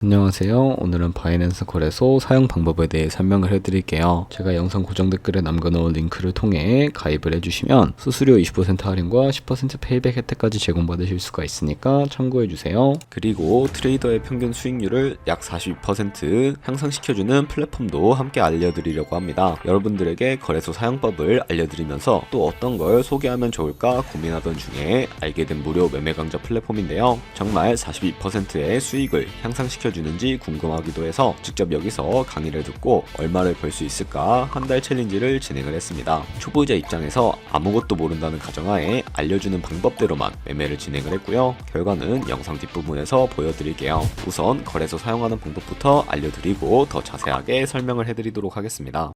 안녕하세요. 오늘은 바이낸스 거래소 사용 방법에 대해 설명을 해드릴게요. 제가 영상 고정 댓글에 남겨놓은 링크를 통해 가입을 해주시면 수수료 20% 할인과 10% 페이백 혜택까지 제공받으실 수가 있으니까 참고해주세요. 그리고 트레이더의 평균 수익률을 약 42% 향상시켜주는 플랫폼도 함께 알려드리려고 합니다. 여러분들에게 거래소 사용법을 알려드리면서 또 어떤 걸 소개하면 좋을까 고민하던 중에 알게 된 무료 매매 강좌 플랫폼인데요. 정말 42%의 수익을 향상시켜 주는지 궁금하기도 해서 직접 여기서 강의를 듣고 얼마를 벌 수 있을까 한 달 챌린지를 진행을 했습니다. 초보자 입장에서 아무것도 모른다는 가정하에 알려주는 방법대로만 매매를 진행을 했고요. 결과는 영상 뒷부분에서 보여드릴게요. 우선 거래소 사용하는 방법부터 알려드리고 더 자세하게 설명을 해드리도록 하겠습니다.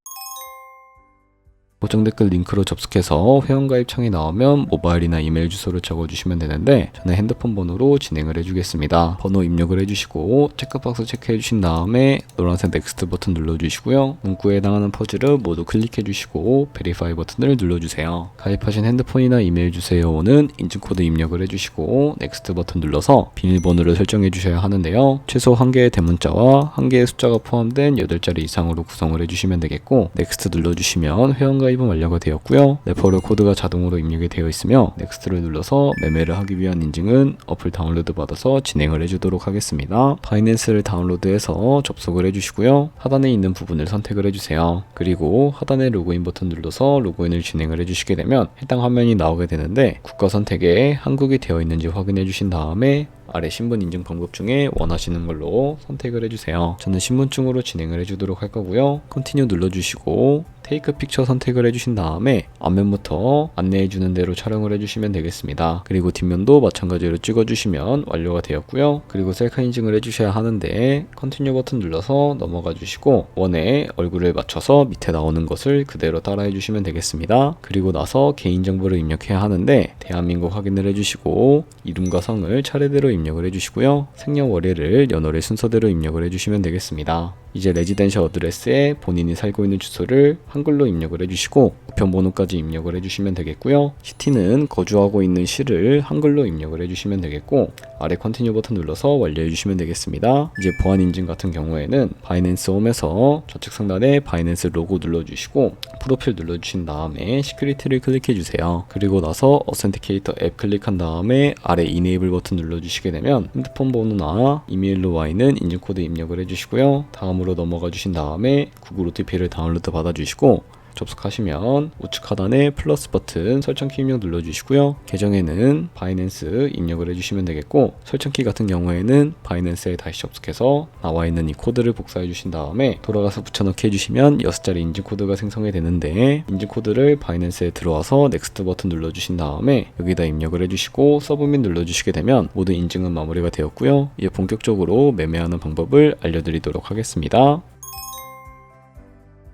고정 댓글 링크로 접속해서 회원가입 창이 나오면 모바일이나 이메일 주소를 적어주시면 되는데 저는 핸드폰 번호로 진행을 해주겠습니다. 번호 입력을 해주시고 체크박스 체크해주신 다음에 노란색 넥스트 버튼 눌러주시고요. 문구에 해당하는 퍼즐을 모두 클릭해주시고 베리파이 버튼을 눌러주세요. 가입하신 핸드폰이나 이메일 주소에오는 인증코드 입력을 해주시고 넥스트 버튼 눌러서 비밀번호를 설정해주셔야 하는데요. 최소 1개의 대문자와 1개의 숫자가 포함된 8자리 이상으로 구성을 해주시면 되겠고 넥스트 눌러주시면 회원가입 완료가 되었고요. 레퍼럴 코드가 자동으로 입력이 되어 있으며 넥스트를 눌러서 매매를 하기 위한 인증은 어플 다운로드 받아서 진행을 해주도록 하겠습니다. 바이낸스를 다운로드해서 접속을 해주시고요. 하단에 있는 부분을 선택을 해주세요. 그리고 하단에 로그인 버튼 눌러서 로그인을 진행을 해주시게 되면 해당 화면이 나오게 되는데 국가 선택에 한국이 되어 있는지 확인해 주신 다음에 아래 신분 인증 방법 중에 원하시는 걸로 선택을 해주세요. 저는 신분증으로 진행을 해주도록 할 거고요. 컨티뉴 눌러주시고 테이크 픽처 선택을 해주신 다음에 앞면부터 안내해주는 대로 촬영을 해주시면 되겠습니다. 그리고 뒷면도 마찬가지로 찍어주시면 완료가 되었고요. 그리고 셀카 인증을 해주셔야 하는데 컨티뉴 버튼 눌러서 넘어가 주시고 원에 얼굴을 맞춰서 밑에 나오는 것을 그대로 따라 해주시면 되겠습니다. 그리고 나서 개인정보를 입력해야 하는데 대한민국 확인을 해주시고 이름과 성을 차례대로 입력을 해주시고요. 생년월일을 연월일 순서대로 입력을 해주시면 되겠습니다. 이제 레지던셜 어드레스에 본인이 살고 있는 주소를 한글로 입력을 해주시고 우편번호까지 입력을 해주시면 되겠고요. 시티는 거주하고 있는 시를 한글로 입력을 해주시면 되겠고 아래 컨티뉴 버튼 눌러서 완료해주시면 되겠습니다. 이제 보안 인증 같은 경우에는 바이낸스 홈에서 좌측 상단에 바이낸스 로고 눌러주시고 프로필 눌러주신 다음에 시큐리티를 클릭해주세요. 그리고 나서 어센티케이터 앱 클릭한 다음에 아래 이네이블 버튼 눌러주시게 되면 핸드폰 번호나 이메일로 와 있는 인증코드 입력을 해주시고요. 다음으로 넘어가 주신 다음에 구글 OTP를 다운로드 받아주시고 접속하시면 우측 하단에 플러스 버튼 설정키 입력 눌러주시고요. 계정에는 바이낸스 입력을 해주시면 되겠고 설정키 같은 경우에는 바이낸스에 다시 접속해서 나와 있는 이 코드를 복사해 주신 다음에 돌아가서 붙여넣기 해주시면 6자리 인증코드가 생성이 되는데 인증코드를 바이낸스에 들어와서 넥스트 버튼 눌러주신 다음에 여기다 입력을 해주시고 서브밋 눌러주시게 되면 모든 인증은 마무리가 되었고요. 이제 본격적으로 매매하는 방법을 알려드리도록 하겠습니다.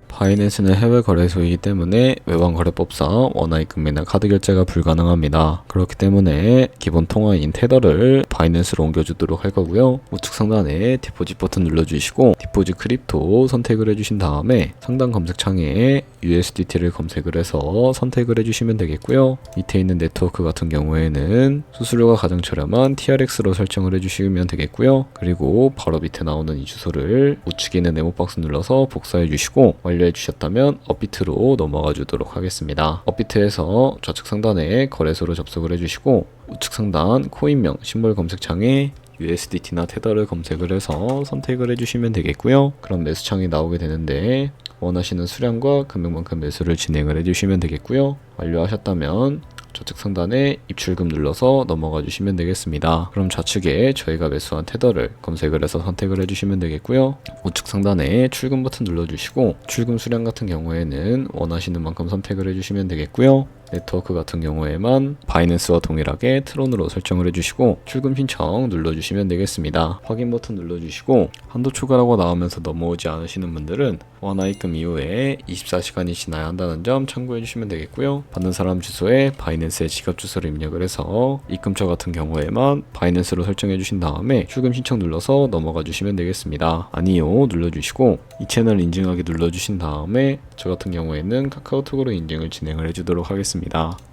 바이낸스는 해외 거래소이기 때문에 외환거래법상 원화입금 매나 카드 결제가 불가능합니다. 그렇기 때문에 기본 통화인 테더를 바이낸스로 옮겨주도록 할 거고요. 우측 상단에 디포짓 버튼 눌러주시고 디포짓 크립토 선택을 해주신 다음에 상단 검색창에 USDT를 검색을 해서 선택을 해주시면 되겠고요. 밑에 있는 네트워크 같은 경우에는 수수료가 가장 저렴한 TRX로 설정을 해주시면 되겠고요. 그리고 바로 밑에 나오는 이 주소를 우측에 있는 네모박스 눌러서 복사해 주시고 완료해 주셨다면 업비트로 넘어가 주도록 하겠습니다. 업비트에서 좌측 상단에 거래소로 접속을 해주시고 우측 상단 코인명 심볼 검색창에 USDT나 테더를 검색을 해서 선택을 해주시면 되겠고요. 그럼 매수창이 나오게 되는데 원하시는 수량과 금액만큼 매수를 진행을 해주시면 되겠고요. 완료하셨다면 좌측 상단에 입출금 눌러서 넘어가 주시면 되겠습니다. 그럼 좌측에 저희가 매수한 테더를 검색을 해서 선택을 해주시면 되겠고요. 우측 상단에 출금 버튼 눌러주시고 출금 수량 같은 경우에는 원하시는 만큼 선택을 해주시면 되겠고요. 네트워크 같은 경우에만 바이낸스와 동일하게 트론으로 설정을 해주시고 출금 신청 눌러주시면 되겠습니다. 확인 버튼 눌러주시고 한도 초과라고 나오면서 넘어오지 않으시는 분들은 원화입금 이후에 24시간이 지나야 한다는 점 참고해주시면 되겠고요. 받는 사람 주소에 바이낸스의 지갑 주소를 입력을 해서 입금처 같은 경우에만 바이낸스로 설정해주신 다음에 출금 신청 눌러서 넘어가 주시면 되겠습니다. 아니요 눌러주시고 이 채널 인증하기 눌러주신 다음에 저 같은 경우에는 카카오톡으로 인증을 진행을 해주도록 하겠습니다.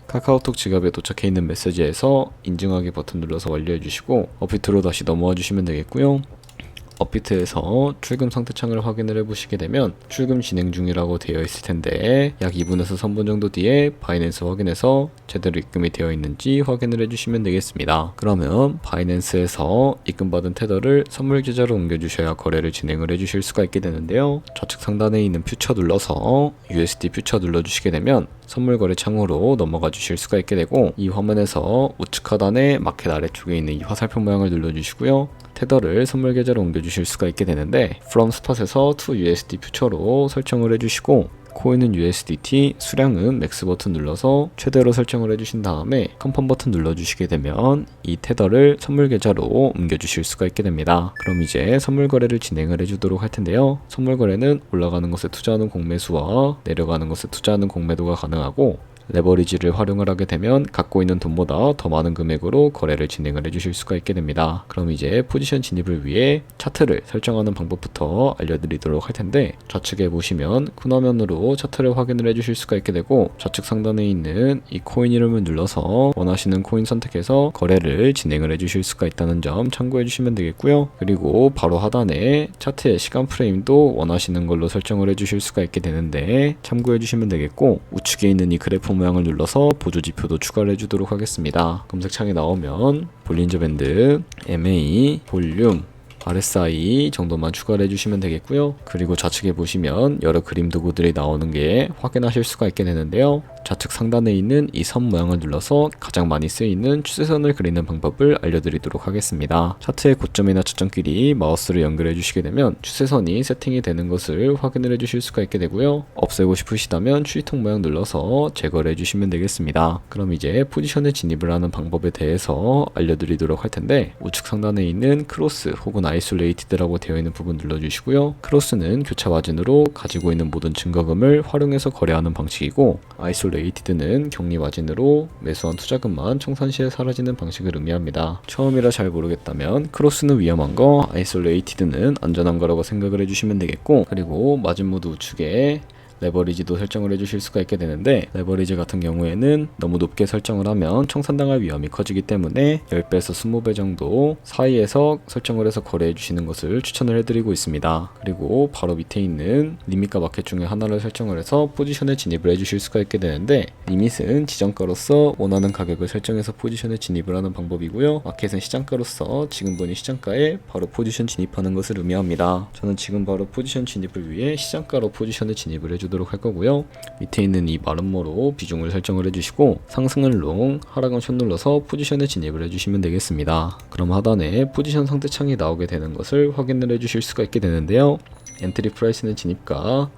카카오톡 지갑에 도착해 있는 메시지에서 인증하기 버튼 눌러서 완료해 주시고 업비트로 다시 넘어와 주시면 되겠고요. 업비트에서 출금 상태창을 확인을 해보시게 되면 출금 진행 중이라고 되어 있을 텐데 약 2분에서 3분 정도 뒤에 바이낸스 확인해서 제대로 입금이 되어 있는지 확인을 해주시면 되겠습니다. 그러면 바이낸스에서 입금받은 테더를 선물 계좌로 옮겨주셔야 거래를 진행을 해주실 수가 있게 되는데요. 좌측 상단에 있는 퓨처 눌러서 USD 퓨처 눌러주시게 되면 선물 거래 창으로 넘어가 주실 수가 있게 되고, 이 화면에서 우측 하단에 마켓 아래쪽에 있는 이 화살표 모양을 눌러주시고요. 테더를 선물 계좌로 옮겨주실 수가 있게 되는데 From Spot에서 to USD 퓨처로 설정을 해주시고, 코인은 USDT, 수량은 맥스 버튼 눌러서 최대로 설정을 해주신 다음에 컨펌 버튼 눌러주시게 되면 이 테더를 선물 계좌로 옮겨주실 수가 있게 됩니다. 그럼 이제 선물 거래를 진행을 해주도록 할 텐데요. 선물 거래는 올라가는 것에 투자하는 공매수와 내려가는 것에 투자하는 공매도가 가능하고, 레버리지를 활용을 하게 되면 갖고 있는 돈보다 더 많은 금액으로 거래를 진행을 해주실 수가 있게 됩니다. 그럼 이제 포지션 진입을 위해 차트를 설정하는 방법부터 알려드리도록 할 텐데, 좌측에 보시면 군화면으로 차트를 확인을 해주실 수가 있게 되고, 좌측 상단에 있는 이 코인 이름을 눌러서 원하시는 코인 선택해서 거래를 진행을 해주실 수가 있다는 점 참고해 주시면 되겠고요. 그리고 바로 하단에 차트의 시간 프레임도 원하시는 걸로 설정을 해주실 수가 있게 되는데 참고해 주시면 되겠고, 우측에 있는 이 그래프 모양을 눌러서 보조지표도 추가를 해주도록 하겠습니다. 검색창에 나오면 볼린저 밴드, MA, 볼륨, RSI 정도만 추가를 해주시면 되겠고요. 그리고 좌측에 보시면 여러 그림 도구들이 나오는 게 확인하실 수가 있게 되는데요. 좌측 상단에 있는 이 선 모양을 눌러서 가장 많이 쓰이는 추세선을 그리는 방법을 알려드리도록 하겠습니다. 차트의 고점이나 저점끼리 마우스를 연결해 주시게 되면 추세선이 세팅이 되는 것을 확인을 해주실 수가 있게 되고요. 없애고 싶으시다면 추리통 모양 눌러서 제거를 해주시면 되겠습니다. 그럼 이제 포지션에 진입을 하는 방법에 대해서 알려드리도록 할 텐데, 우측 상단에 있는 크로스 혹은 아이솔레이티드라고 되어 있는 부분 눌러주시고요. 크로스는 교차 마진으로 가지고 있는 모든 증거금을 활용해서 거래하는 방식이고, 아이솔레이티드는 격리 마진으로 매수한 투자금만 청산 시에 사라지는 방식을 의미합니다. 처음이라 잘 모르겠다면 크로스는 위험한 거, 아이솔레이티드는 안전한 거라고 생각을 해주시면 되겠고, 그리고 마진 모드 우측에 레버리지도 설정을 해주실 수가 있게 되는데, 레버리지 같은 경우에는 너무 높게 설정을 하면 청산당할 위험이 커지기 때문에 10배에서 20배 정도 사이에서 설정을 해서 거래해 주시는 것을 추천을 해드리고 있습니다. 그리고 바로 밑에 있는 리밋과 마켓 중에 하나를 설정을 해서 포지션에 진입을 해주실 수가 있게 되는데, 리밋은 지정가로서 원하는 가격을 설정해서 포지션에 진입을 하는 방법이고요. 마켓은 시장가로서 지금 보는 시장가에 바로 포지션 진입하는 것을 의미합니다. 저는 지금 바로 포지션 진입을 위해 시장가로 포지션에 진입을 해주도록 할 거고요. 밑에 있는 이 마름모로 비중을 설정을 해주시고, 상승은 롱, 하락은 숏 눌러서 포지션에 진입을 해주시면 되겠습니다. 그럼 하단에 포지션 상태창이 나오게 되는 것을 확인을 해주실 수가 있게 되는데요. 엔트리 프라이스는 진입가,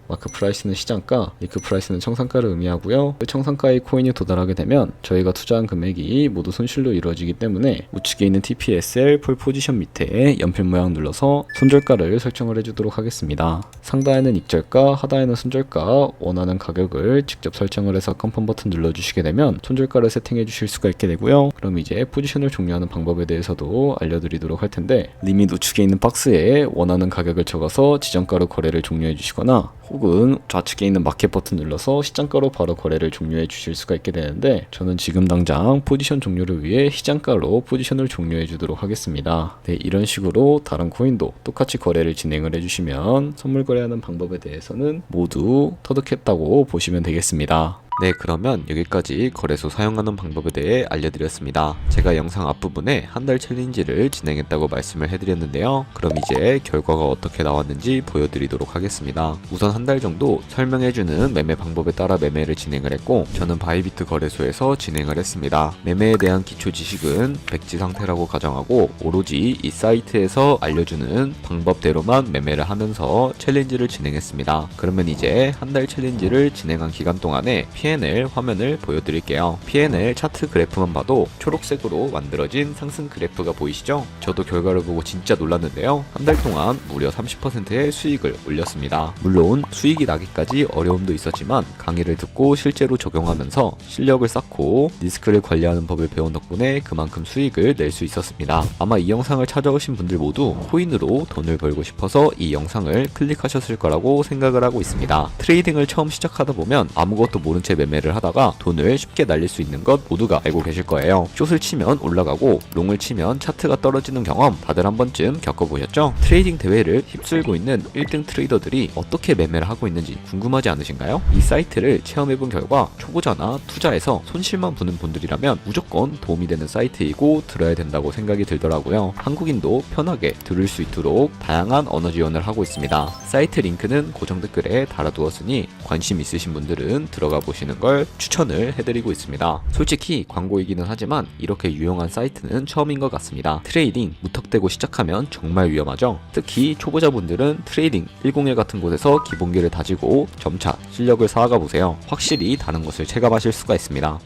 마크 프라이스는 시장가, 리크 프라이스는 청산가를 의미하고요. 그 청산가의 코인이 도달하게 되면 저희가 투자한 금액이 모두 손실로 이루어지기 때문에 우측에 있는 TPSL 폴 포지션 밑에 연필 모양 눌러서 손절가를 설정을 해주도록 하겠습니다. 상단에는 익절가, 하단에는 손절가, 원하는 가격을 직접 설정을 해서 컨펌 버튼 눌러주시게 되면 손절가를 세팅해 주실 수가 있게 되고요. 그럼 이제 포지션을 종료하는 방법에 대해서도 알려드리도록 할 텐데, 리밋 우측에 있는 박스에 원하는 가격을 적어서 지정가로 거래를 종료해 주시거나, 혹은 좌측에 있는 마켓 버튼 눌러서 시장가로 바로 거래를 종료해 주실 수가 있게 되는데, 저는 지금 당장 포지션 종료를 위해 시장가로 포지션을 종료해 주도록 하겠습니다. 네, 이런 식으로 다른 코인도 똑같이 거래를 진행을 해주시면 선물 거래하는 방법에 대해서는 모두 터득했다고 보시면 되겠습니다. 네, 그러면 여기까지 거래소 사용하는 방법에 대해 알려드렸습니다. 제가 영상 앞부분에 한 달 챌린지를 진행했다고 말씀을 해드렸는데요. 그럼 이제 결과가 어떻게 나왔는지 보여드리도록 하겠습니다. 우선 한 달 정도 설명해주는 매매 방법에 따라 매매를 진행을 했고, 저는 바이비트 거래소에서 진행을 했습니다. 매매에 대한 기초 지식은 백지 상태라고 가정하고, 오로지 이 사이트에서 알려주는 방법대로만 매매를 하면서 챌린지를 진행했습니다. 그러면 이제 한 달 챌린지를 진행한 기간 동안에 P&L 화면을 보여드릴게요. P&L 차트 그래프만 봐도 초록색으로 만들어진 상승 그래프가 보이시죠? 저도 결과를 보고 진짜 놀랐는데요. 한 달 동안 무려 30%의 수익을 올렸습니다. 물론 수익이 나기까지 어려움도 있었지만 강의를 듣고 실제로 적용하면서 실력을 쌓고 리스크를 관리하는 법을 배운 덕분에 그만큼 수익을 낼 수 있었습니다. 아마 이 영상을 찾아오신 분들 모두 코인으로 돈을 벌고 싶어서 이 영상을 클릭하셨을 거라고 생각을 하고 있습니다. 트레이딩을 처음 시작하다 보면 아무것도 모른 채 전체 매매를 하다가 돈을 쉽게 날릴 수 있는 것 모두가 알고 계실 거예요. 숏을 치면 올라가고 롱을 치면 차트가 떨어지는 경험 다들 한 번쯤 겪어보셨죠? 트레이딩 대회를 휩쓸고 있는 1등 트레이더들이 어떻게 매매를 하고 있는지 궁금하지 않으신가요? 이 사이트를 체험해본 결과 초보자나 투자에서 손실만 보는 분들이라면 무조건 도움이 되는 사이트이고 들어야 된다고 생각이 들더라고요. 한국인도 편하게 들을 수 있도록 다양한 언어 지원을 하고 있습니다. 사이트 링크는 고정 댓글에 달아두었으니 관심 있으신 분들은 들어가 보시는 걸 추천을 해드리고 있습니다. 솔직히 광고이기는 하지만 이렇게 유용한 사이트는 처음인 것 같습니다. 트레이딩 무턱대고 시작하면 정말 위험하죠. 특히 초보자분들은 트레이딩 101 같은 곳에서 기본기를 다지고 점차 실력을 쌓아가 보세요. 확실히 다른 것을 체감하실 수가 있습니다.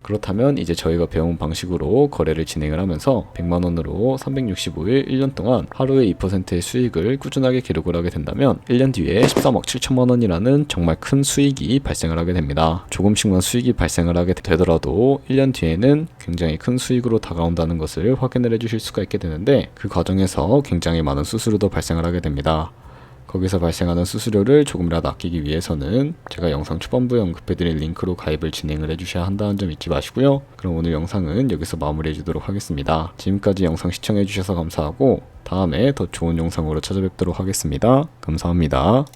그렇다면 이제 저희가 배운 방식으로 거래를 진행을 하면서 100만원으로 365일 1년 동안 하루에 2%의 수익을 꾸준하게 기록을 하게 된다면 1년 뒤에 13억 7천만원이라는 정말 큰 수익이 발생을 하게 됩니다. 조금씩만 수익이 발생을 하게 되더라도 1년 뒤에는 굉장히 큰 수익으로 다가온다는 것을 확인을 해주실 수가 있게 되는데, 그 과정에서 굉장히 많은 수수료도 발생을 하게 됩니다. 거기서 발생하는 수수료를 조금이라도 아끼기 위해서는 제가 영상 초반부에 언급해드린 링크로 가입을 진행을 해주셔야 한다는 점 잊지 마시고요. 그럼 오늘 영상은 여기서 마무리해 주도록 하겠습니다. 지금까지 영상 시청해 주셔서 감사하고 다음에 더 좋은 영상으로 찾아뵙도록 하겠습니다. 감사합니다.